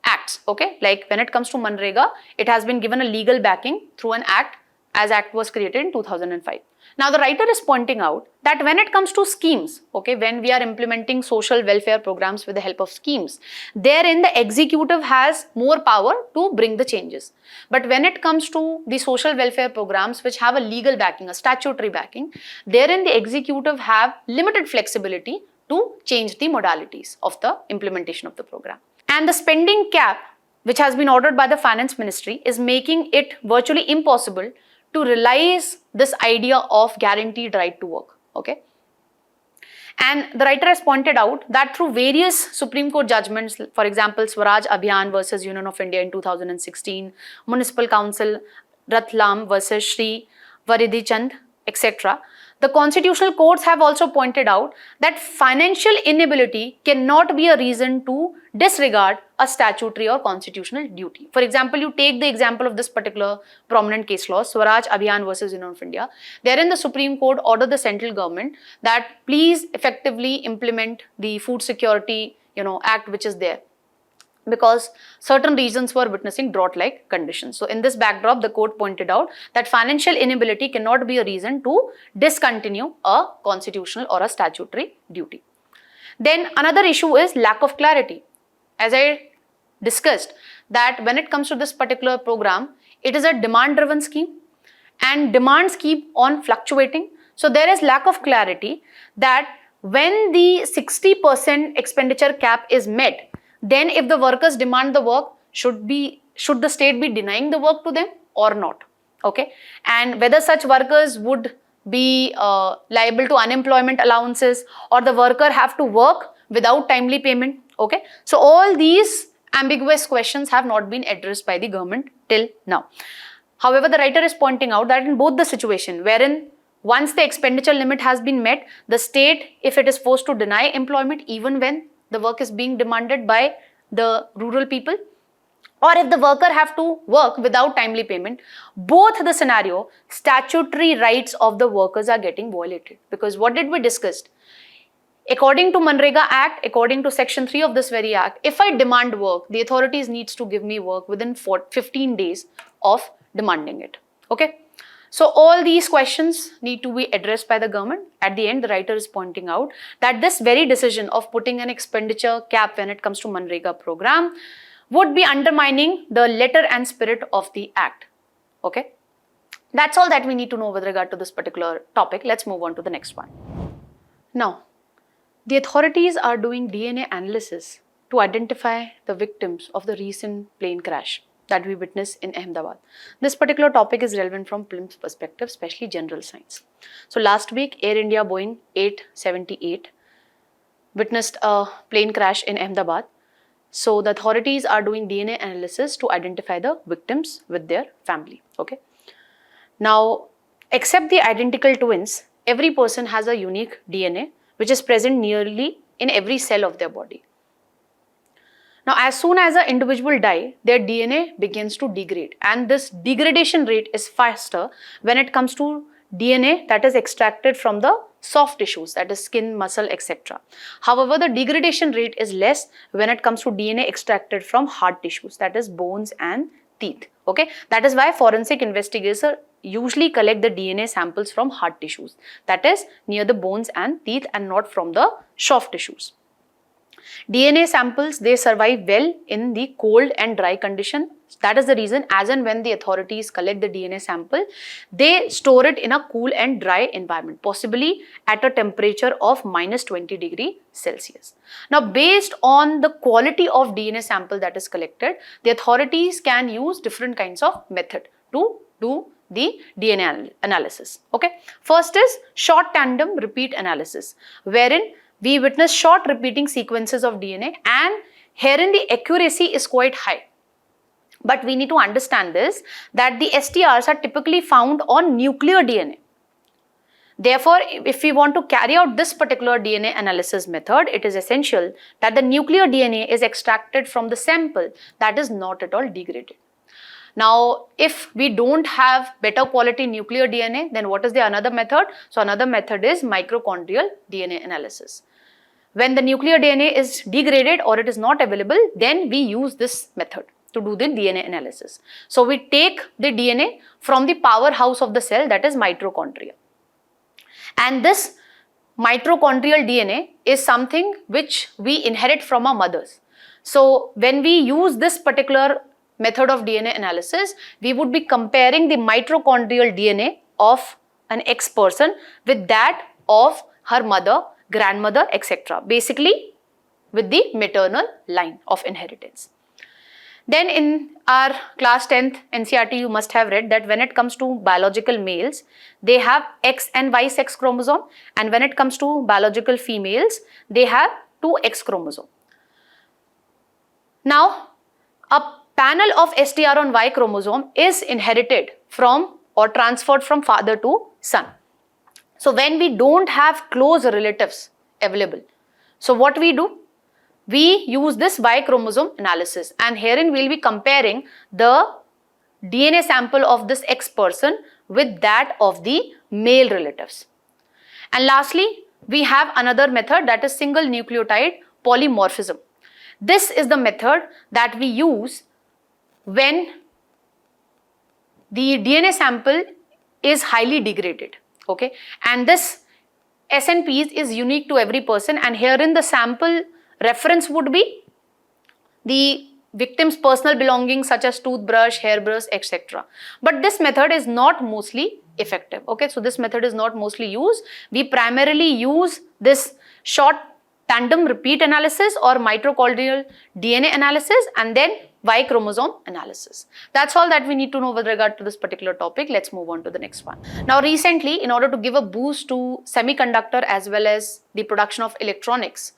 acts. Okay, like when it comes to MGNREGA, it has been given a legal backing through an act, as act was created in 2005. Now the writer is pointing out that when it comes to schemes, okay, when we are implementing social welfare programs with the help of schemes, therein the executive has more power to bring the changes. But when it comes to the social welfare programs which have a legal backing, a statutory backing, therein the executive have limited flexibility to change the modalities of the implementation of the program. And the spending cap, which has been ordered by the finance ministry, is making it virtually impossible to realize this idea of guaranteed right to work. Okay. And the writer has pointed out that through various Supreme Court judgments, for example, Swaraj Abhiyan versus Union of India in 2016, Municipal Council Ratlam versus Shri Varidhi Chand, etc., the constitutional courts have also pointed out that financial inability cannot be a reason to disregard a statutory or constitutional duty. For example, you take the example of this particular prominent case law, Swaraj Abhiyan versus Union of India. Therein the Supreme Court ordered the central government that please effectively implement the Food Security Act which is there, because certain regions were witnessing drought-like conditions. So in this backdrop, the court pointed out that financial inability cannot be a reason to discontinue a constitutional or a statutory duty. Then another issue is lack of clarity. As I discussed, that when it comes to this particular program, it is a demand-driven scheme and demands keep on fluctuating. So there is lack of clarity that when the 60% expenditure cap is met, then if the workers demand the work, should the state be denying the work to them or not? Okay, and whether such workers would be liable to unemployment allowances, or the worker have to work without timely payment. Okay, so all these ambiguous questions have not been addressed by the government till now. However, the writer is pointing out that in both the situation wherein once the expenditure limit has been met, the state, if it is forced to deny employment even when the work is being demanded by the rural people, or if the worker have to work without timely payment, both the scenario, statutory rights of the workers are getting violated. Because what did we discuss? According to MGNREGA Act, according to Section 3 of this very Act, if I demand work, the authorities needs to give me work within 15 days of demanding it. Okay. So all these questions need to be addressed by the government. At the end, the writer is pointing out that this very decision of putting an expenditure cap when it comes to MGNREGA program would be undermining the letter and spirit of the Act. Okay. That's all that we need to know with regard to this particular topic. Let's move on to the next one. Now, the authorities are doing DNA analysis to identify the victims of the recent plane crash that we witnessed in Ahmedabad. This particular topic is relevant from PLIM's perspective, especially general science. So last week, Air India Boeing 878 witnessed a plane crash in Ahmedabad. So the authorities are doing DNA analysis to identify the victims with their family. Okay. Now, except the identical twins, every person has a unique DNA which is present nearly in every cell of their body. Now, as soon as an individual dies, their DNA begins to degrade, and this degradation rate is faster when it comes to DNA that is extracted from the soft tissues, that is skin, muscle, etc. However, the degradation rate is less when it comes to DNA extracted from hard tissues, that is bones and teeth. Okay, that is why forensic investigators usually collect the DNA samples from hard tissues, that is near the bones and teeth, and not from the soft tissues. DNA samples, they survive well in the cold and dry condition. That is the reason, as and when the authorities collect the DNA sample, they store it in a cool and dry environment, possibly at a temperature of -20°C. Now, based on the quality of DNA sample that is collected, the authorities can use different kinds of method to do the DNA analysis. Okay, first is short tandem repeat analysis, wherein we witness short repeating sequences of DNA, and herein the accuracy is quite high. But we need to understand this, that the STRs are typically found on nuclear DNA. Therefore, if we want to carry out this particular DNA analysis method, it is essential that the nuclear DNA is extracted from the sample that is not at all degraded. Now, if we don't have better quality nuclear DNA, then what is the another method? So, another method is mitochondrial DNA analysis. When the nuclear DNA is degraded or it is not available, then we use this method to do the DNA analysis. So, we take the DNA from the powerhouse of the cell, that is mitochondria. And this mitochondrial DNA is something which we inherit from our mothers. So, when we use this particular method of DNA analysis, we would be comparing the mitochondrial DNA of an X person with that of her mother, grandmother, etc. Basically with the maternal line of inheritance. Then in our class 10th NCERT, you must have read that when it comes to biological males, they have X and Y sex chromosome, and when it comes to biological females, they have 2 X chromosome. Now, a panel of STR on Y chromosome is inherited from or transferred from father to son. So, when we don't have close relatives available, so what we do? We use this Y chromosome analysis, and herein we will be comparing the DNA sample of this X person with that of the male relatives. And lastly, we have another method, that is single nucleotide polymorphism. This is the method that we use when the DNA sample is highly degraded. Okay, and this SNPs is unique to every person, and herein the sample reference would be the victim's personal belongings such as toothbrush, hairbrush, etc. But this method is not mostly effective. Okay, so this method is not mostly used. We primarily use this short tandem repeat analysis or mitochondrial DNA analysis, and then Y chromosome analysis. That's all that we need to know with regard to this particular topic. Let's move on to the next one. Now, recently, in order to give a boost to semiconductor as well as the production of electronics,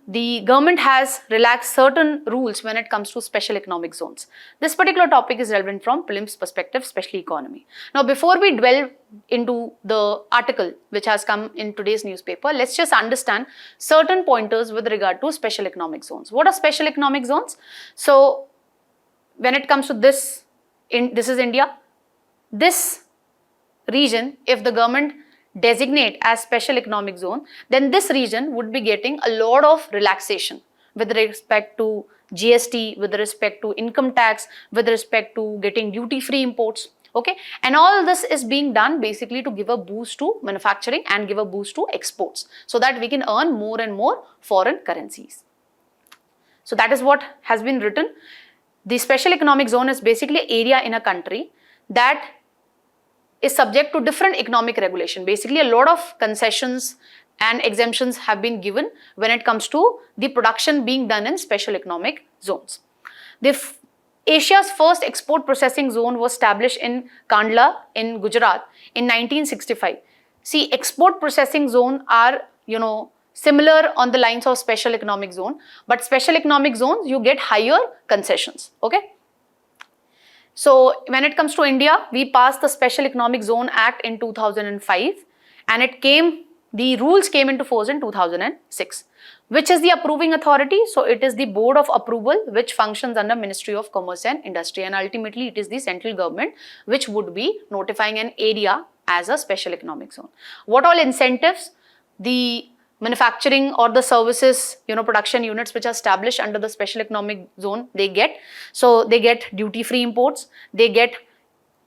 the government has relaxed certain rules when it comes to special economic zones. This particular topic is relevant from prelims perspective, especially economy. Now, before we delve into the article which has come in today's newspaper, let's just understand certain pointers with regard to special economic zones. What are special economic zones? So, when it comes to this is India. This region, if the government designate as special economic zone, then this region would be getting a lot of relaxation with respect to GST, with respect to income tax, with respect to getting duty-free imports. Okay, and all this is being done basically to give a boost to manufacturing and give a boost to exports, so that we can earn more and more foreign currencies. So that is what has been written. The special economic zone is basically area in a country that is subject to different economic regulation. Basically, a lot of concessions and exemptions have been given when it comes to the production being done in special economic zones. Asia's first export processing zone was established in Kandla in Gujarat in 1965. See, export processing zone are, similar on the lines of special economic zone, but special economic zones, you get higher concessions. Okay. So, when it comes to India, we passed the Special Economic Zone Act in 2005, and the rules came into force in 2006. Which is the approving authority? So, it is the Board of Approval which functions under Ministry of Commerce and Industry, and ultimately it is the central government which would be notifying an area as a special economic zone. What all incentives the manufacturing or the services, production units which are established under the special economic zone, they get? So they get duty-free imports, they get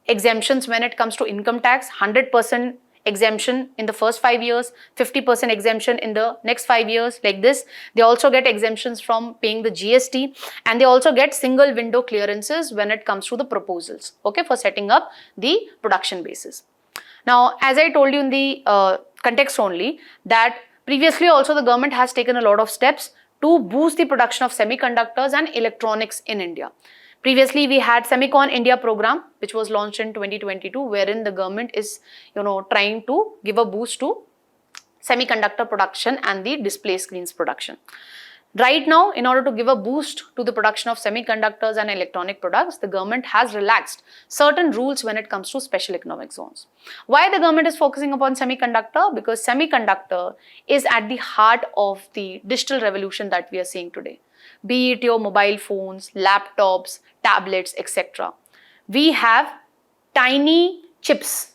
exemptions when it comes to income tax, 100% exemption in the first 5 years, 50% exemption in the next 5 years, like this. They also get exemptions from paying the GST, and they also get single window clearances when it comes to the proposals, okay, for setting up the production bases. Now, as I told you in the context only, that previously also the government has taken a lot of steps to boost the production of semiconductors and electronics in India. Previously, we had Semicon India program, which was launched in 2022, wherein the government is, trying to give a boost to semiconductor production and the display screens production. Right now, in order to give a boost to the production of semiconductors and electronic products, the government has relaxed certain rules when it comes to special economic zones. Why the government is focusing upon semiconductor? Because semiconductor is at the heart of the digital revolution that we are seeing today. Be it your mobile phones, laptops, tablets, etc. We have tiny chips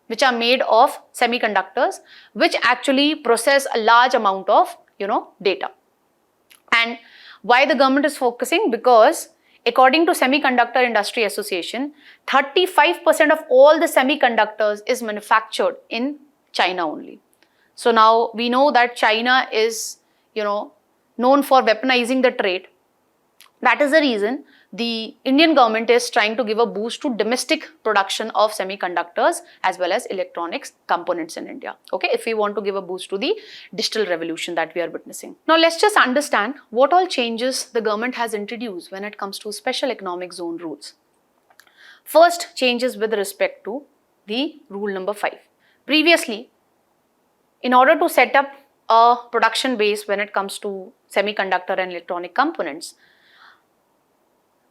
which are made of semiconductors, which actually process a large amount of, data. And why the government is focusing? Because according to Semiconductor Industry Association, 35% of all the semiconductors is manufactured in China only. So now we know that China is, known for weaponizing the trade. That is the reason the Indian government is trying to give a boost to domestic production of semiconductors as well as electronics components in India. Okay, if we want to give a boost to the digital revolution that we are witnessing. Now let's just understand what all changes the government has introduced when it comes to special economic zone rules. First changes with respect to the rule number 5. Previously, in order to set up a production base when it comes to semiconductor and electronic components,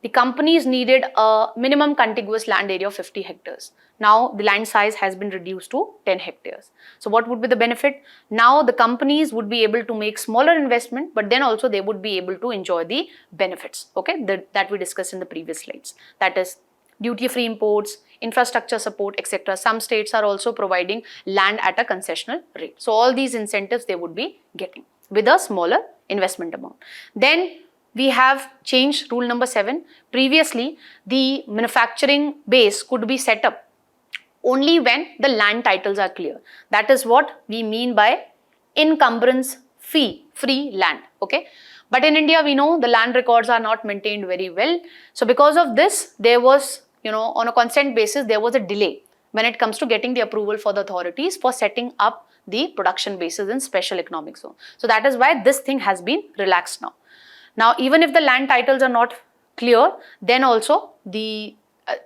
the companies needed a minimum contiguous land area of 50 hectares. Now the land size has been reduced to 10 hectares. So what would be the benefit? Now the companies would be able to make smaller investment, but then also they would be able to enjoy the benefits, okay, that we discussed in the previous slides. That is duty-free imports, infrastructure support, etc. Some states are also providing land at a concessional rate. So all these incentives they would be getting with a smaller investment amount. Then we have changed rule number 7. Previously, the manufacturing base could be set up only when the land titles are clear. That is what we mean by encumbrance free land, okay. But in India, we know the land records are not maintained very well. So because of this, there was, on a constant basis, there was a delay when it comes to getting the approval for the authorities for setting up the production bases in special economic zone. So that is why this thing has been relaxed now. Now, even if the land titles are not clear, then also the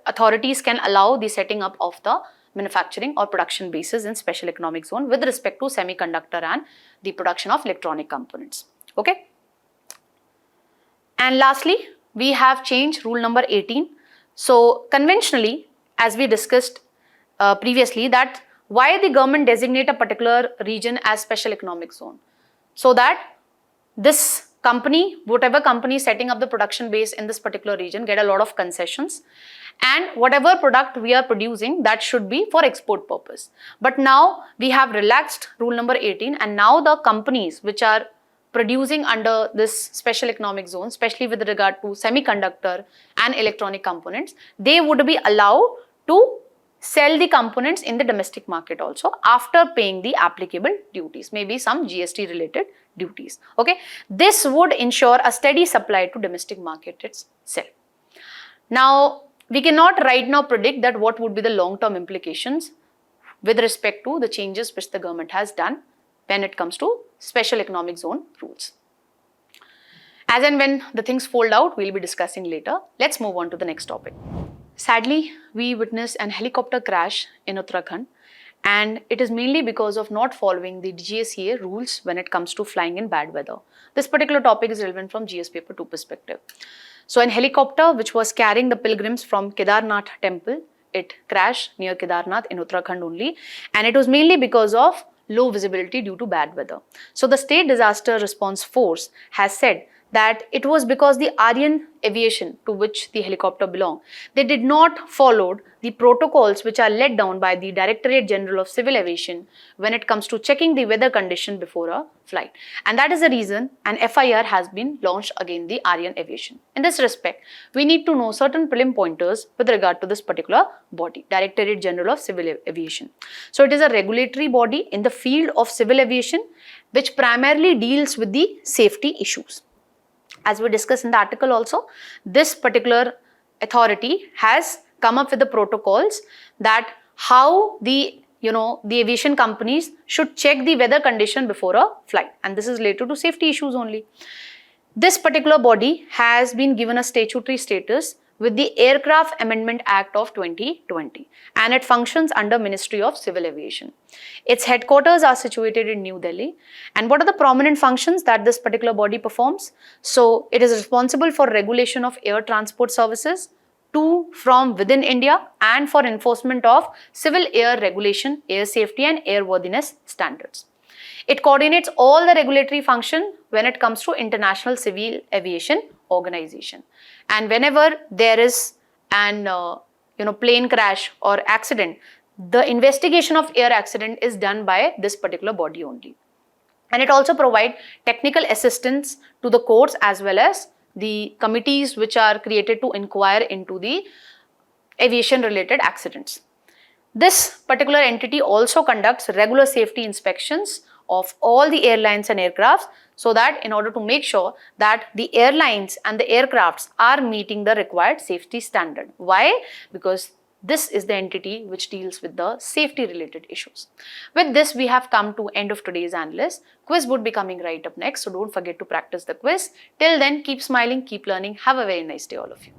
authorities can allow the setting up of the manufacturing or production bases in special economic zone with respect to semiconductor and the production of electronic components. Okay. And lastly, we have changed rule number 18. So conventionally, as we discussed previously, that why the government designate a particular region as special economic zone? So that this company, whatever company setting up the production base in this particular region, get a lot of concessions, and whatever product we are producing, that should be for export purpose. But now we have relaxed rule number 18, and now the companies which are producing under this special economic zone, especially with regard to semiconductor and electronic components, they would be allowed to sell the components in the domestic market also after paying the applicable duties, maybe some GST related duties. Okay, this would ensure a steady supply to domestic market itself. Now, we cannot right now predict that what would be the long-term implications with respect to the changes which the government has done when it comes to special economic zone rules. As and when the things fold out, we'll be discussing later. Let's move on to the next topic. Sadly, we witnessed an helicopter crash in Uttarakhand, and it is mainly because of not following the DGCA rules when it comes to flying in bad weather. This particular topic is relevant from GS paper 2 perspective. So, an helicopter which was carrying the pilgrims from Kedarnath temple, it crashed near Kedarnath in Uttarakhand only, and it was mainly because of low visibility due to bad weather. So, the State Disaster Response Force has said that it was because the Aryan Aviation, to which the helicopter belonged, they did not follow the protocols which are laid down by the Directorate General of Civil Aviation when it comes to checking the weather condition before a flight. And that is the reason an FIR has been launched against the Aryan Aviation. In this respect, we need to know certain prelim pointers with regard to this particular body, Directorate General of Civil Aviation. So it is a regulatory body in the field of civil aviation which primarily deals with the safety issues. As we discussed in the article also, this particular authority has come up with the protocols that how the aviation companies should check the weather condition before a flight, and this is related to safety issues only. This particular body has been given a statutory status with the Aircraft Amendment Act of 2020, and it functions under Ministry of Civil Aviation. Its headquarters are situated in New Delhi. And what are the prominent functions that this particular body performs? So it is responsible for regulation of air transport services to, from within India, and for enforcement of civil air regulation, air safety and airworthiness standards. It coordinates all the regulatory function when it comes to International Civil Aviation Organization. And whenever there is an plane crash or accident, the investigation of air accident is done by this particular body only. And it also provides technical assistance to the courts as well as the committees which are created to inquire into the aviation related accidents. This particular entity also conducts regular safety inspections of all the airlines and aircrafts, so that in order to make sure that the airlines and the aircrafts are meeting the required safety standard. Why? Because this is the entity which deals with the safety related issues. With this, we have come to end of today's Analyst. Quiz would be coming right up next, so don't forget to practice the quiz. Till then, keep smiling, keep learning. Have a very nice day, all of you.